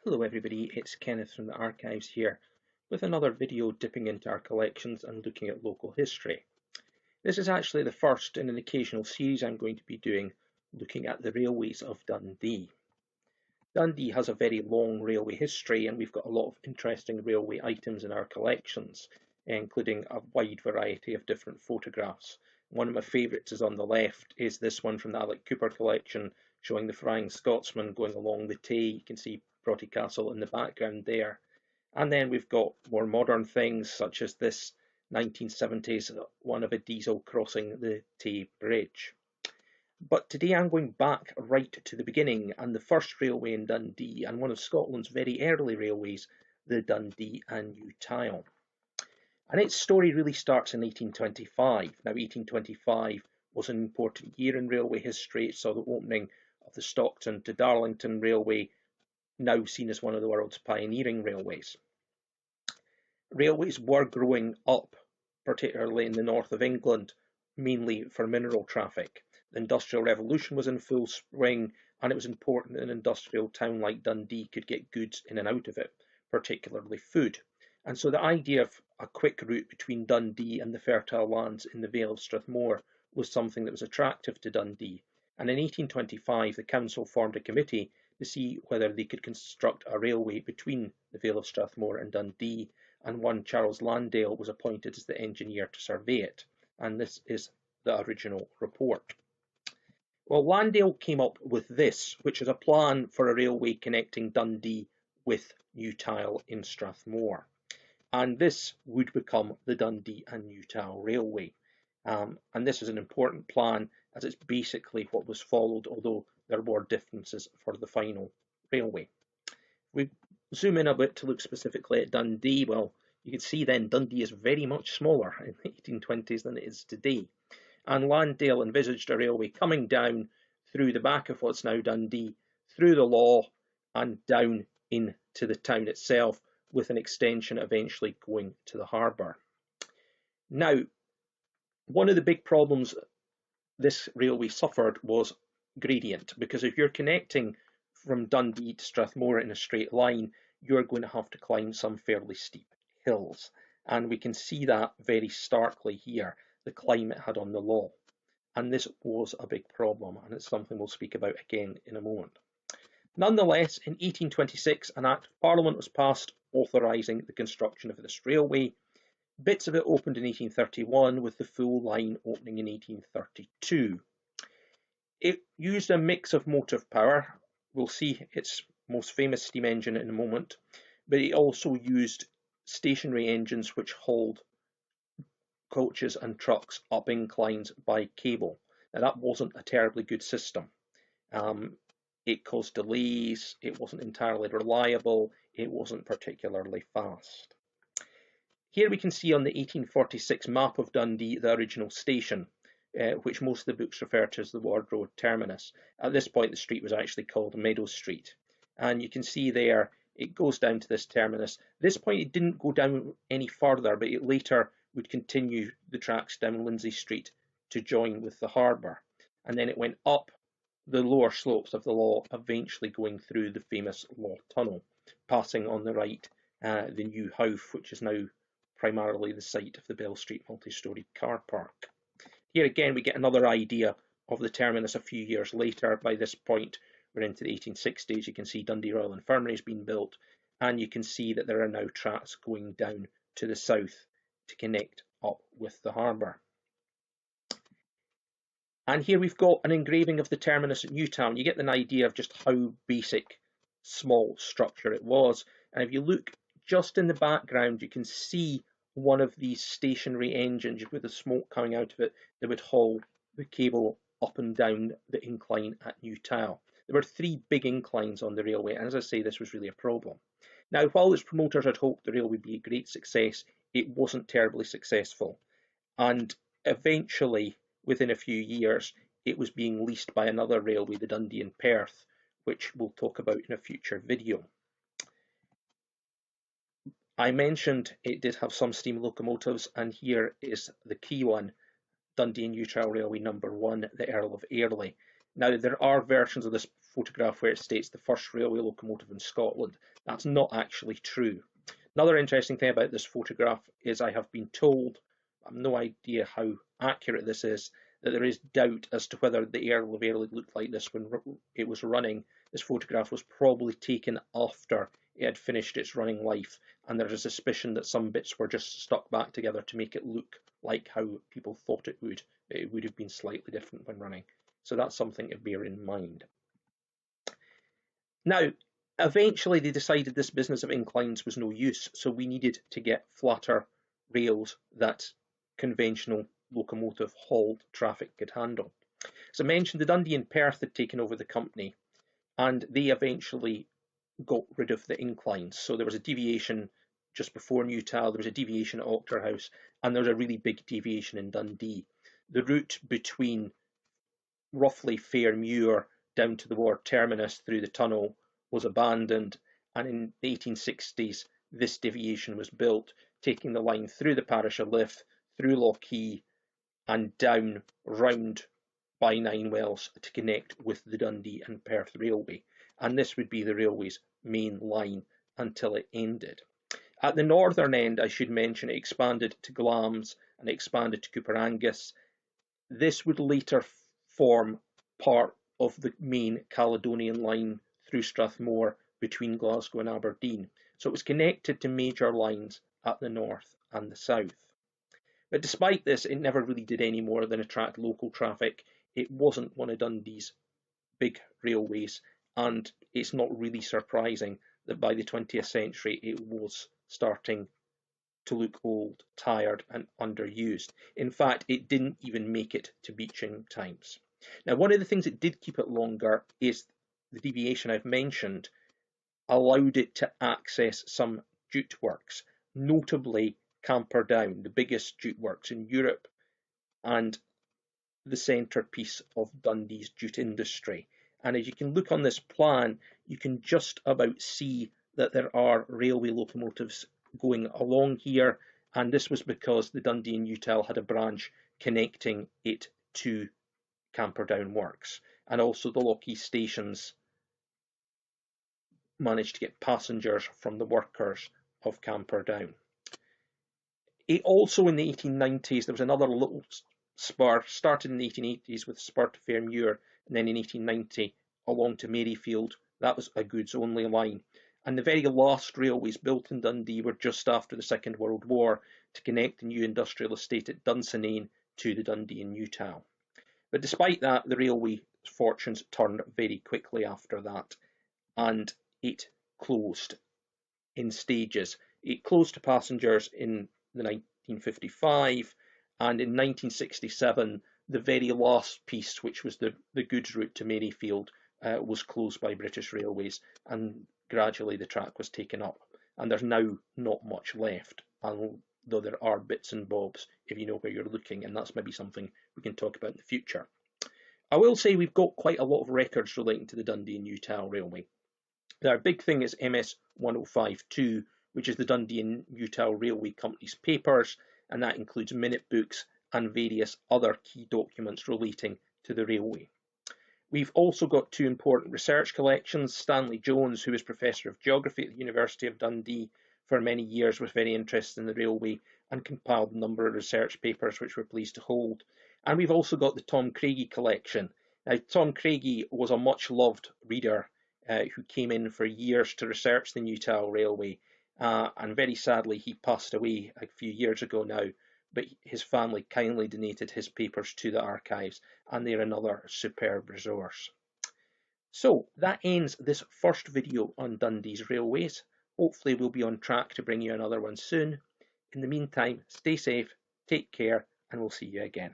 Hello everybody, it's Kenneth from the archives here with another video dipping into our collections and looking at local history. This is actually the first in an occasional series I'm going to be doing looking at the railways of Dundee. Dundee has a very long railway history and we've got a lot of interesting railway items in our collections, including a wide variety of different photographs. One of my favourites is on the left, is this one from the Alec Cooper collection showing the Flying Scotsman going along the Tay. You can see Broughty Castle in the background there. And then we've got more modern things such as this 1970s one of a diesel crossing the Tay Bridge. But today I'm going back right to the beginning and the first railway in Dundee and one of Scotland's very early railways, the Dundee and New Tile. And its story really starts in 1825. Now 1825 was an important year in railway history. It saw the opening of the Stockton to Darlington railway, now seen as one of the world's pioneering railways. Railways were growing up, particularly in the north of England, mainly for mineral traffic. The Industrial Revolution was in full swing, and it was important that an industrial town like Dundee could get goods in and out of it, particularly food. And so the idea of a quick route between Dundee and the fertile lands in the Vale of Strathmore was something that was attractive to Dundee. And in 1825, the council formed a committee to see whether they could construct a railway between the Vale of Strathmore and Dundee, and one Charles Landale was appointed as the engineer to survey it. And this is the original report. Well, Landale came up with this, which is a plan for a railway connecting Dundee with New Tile in Strathmore. And this would become the Dundee and New Tile Railway. And this is an important plan as it's basically what was followed, although there were differences for the final railway. We zoom in a bit to look specifically at Dundee. Well, you can see then Dundee is very much smaller in the 1820s than it is today. And Landale envisaged a railway coming down through the back of what's now Dundee, through the Law and down into the town itself, with an extension eventually going to the harbour. Now, one of the big problems this railway suffered was gradient, because if you're connecting from Dundee to Strathmore in a straight line, you're going to have to climb some fairly steep hills. And we can see that very starkly here, the climb it had on the Law. And this was a big problem, and it's something we'll speak about again in a moment. Nonetheless, in 1826, an Act of Parliament was passed authorising the construction of this railway. Bits of it opened in 1831, with the full line opening in 1832. It used a mix of motive power. We'll see its most famous steam engine in a moment, but it also used stationary engines which hauled coaches and trucks up inclines by cable. Now that wasn't a terribly good system. It caused delays, it wasn't entirely reliable, it wasn't particularly fast. Here we can see on the 1846 map of Dundee the original station, which most of the books refer to as the Ward Road terminus. At this point the street was actually called Meadow Street. And you can see there it goes down to this terminus. At this point it didn't go down any further, but it later would continue the tracks down Lindsay Street to join with the harbour. And then it went up the lower slopes of the Law, eventually going through the famous Law Tunnel, passing on the right the new Howff, which is now primarily the site of the Bell Street multi-storey car park. Here again we get another idea of the terminus a few years later. By this point we're into the 1860s. You can see Dundee Royal Infirmary has been built, and you can see that there are now tracks going down to the south to connect up with the harbour. And here we've got an engraving of the terminus at Newtown. You get an idea of just how basic, small structure it was. And if you look just in the background, you can see one of these stationary engines with the smoke coming out of it that would haul the cable up and down the incline at Newtown. There were 3 big inclines on the railway, and as I say, this was really a problem. Now, while its promoters had hoped the railway would be a great success, it wasn't terribly successful. And eventually, within a few years, it was being leased by another railway, the Dundee and Perth, which we'll talk about in a future video. I mentioned it did have some steam locomotives, and here is the key one, Dundee and New Tile Railway number 1, the Earl of Airlie. Now, there are versions of this photograph where it states the first railway locomotive in Scotland. That's not actually true. Another interesting thing about this photograph is I have been told, I have no idea how accurate this is, that there is doubt as to whether the Earl of Airlie looked like this when it was running. This photograph was probably taken after it had finished its running life, and there's a suspicion that some bits were just stuck back together to make it look like how people thought it would. It would have been slightly different when running. So that's something to bear in mind. Now, eventually they decided this business of inclines was no use, so we needed to get flatter rails that conventional locomotive hauled traffic could handle. As I mentioned, the Dundee and Perth had taken over the company, and they eventually got rid of the inclines. So there was a deviation just before Newtown, there was a deviation at Auchterhouse, and there was a really big deviation in Dundee. The route between roughly Fairmuir down to the Ward terminus through the tunnel was abandoned, and in the 1860s this deviation was built, taking the line through the parish of Lyth, through Lochee, and down round by Ninewells to connect with the Dundee and Perth Railway, and this would be the railway's main line until it ended. At the northern end, I should mention, it expanded to Glamis and expanded to Cooper Angus. This would later form part of the main Caledonian line through Strathmore between Glasgow and Aberdeen. So it was connected to major lines at the north and the south. But despite this, it never really did any more than attract local traffic. It wasn't one of Dundee's big railways, and it's not really surprising that by the 20th century it was starting to look old, tired, and underused. In fact, it didn't even make it to Beeching times. Now, one of the things that did keep it longer is the deviation I've mentioned allowed it to access some jute works, notably Camperdown, the biggest jute works in Europe and the centrepiece of Dundee's jute industry. And as you can look on this plan, you can just about see that there are railway locomotives going along here, and this was because the Dundee and Newtown had a branch connecting it to Camperdown Works, and also the Lochee stations managed to get passengers from the workers of Camperdown. It also, in the 1890s, there was another little spur, started in the 1880s with a spur to Fairmuir, and then in 1890 along to Maryfield. That was a goods only line. And the very last railways built in Dundee were just after the Second World War to connect the new industrial estate at Dunsinane to the Dundee and Newtown. But despite that, the railway fortunes turned very quickly after that, and it closed in stages. It closed to passengers in the 1955, and in 1967 the very last piece, which was the goods route to Maryfield, was closed by British Railways, and gradually the track was taken up, and there's now not much left, although there are bits and bobs if you know where you're looking, and that's maybe something we can talk about in the future. I will say we've got quite a lot of records relating to the Dundee and Newtown Railway. Our big thing is MS 1052, which is the Dundee and Newtown Railway Company's papers, and that includes minute books and various other key documents relating to the railway. We've also got two important research collections. Stanley Jones, who was Professor of Geography at the University of Dundee for many years, was very interested in the railway and compiled a number of research papers which we're pleased to hold. And we've also got the Tom Craigie collection. Now, Tom Craigie was a much loved reader who came in for years to research the Newtown Railway, and very sadly he passed away a few years ago now, but his family kindly donated his papers to the archives, and they're another superb resource. So that ends this first video on Dundee's railways. Hopefully we'll be on track to bring you another one soon. In the meantime, stay safe, take care, and we'll see you again.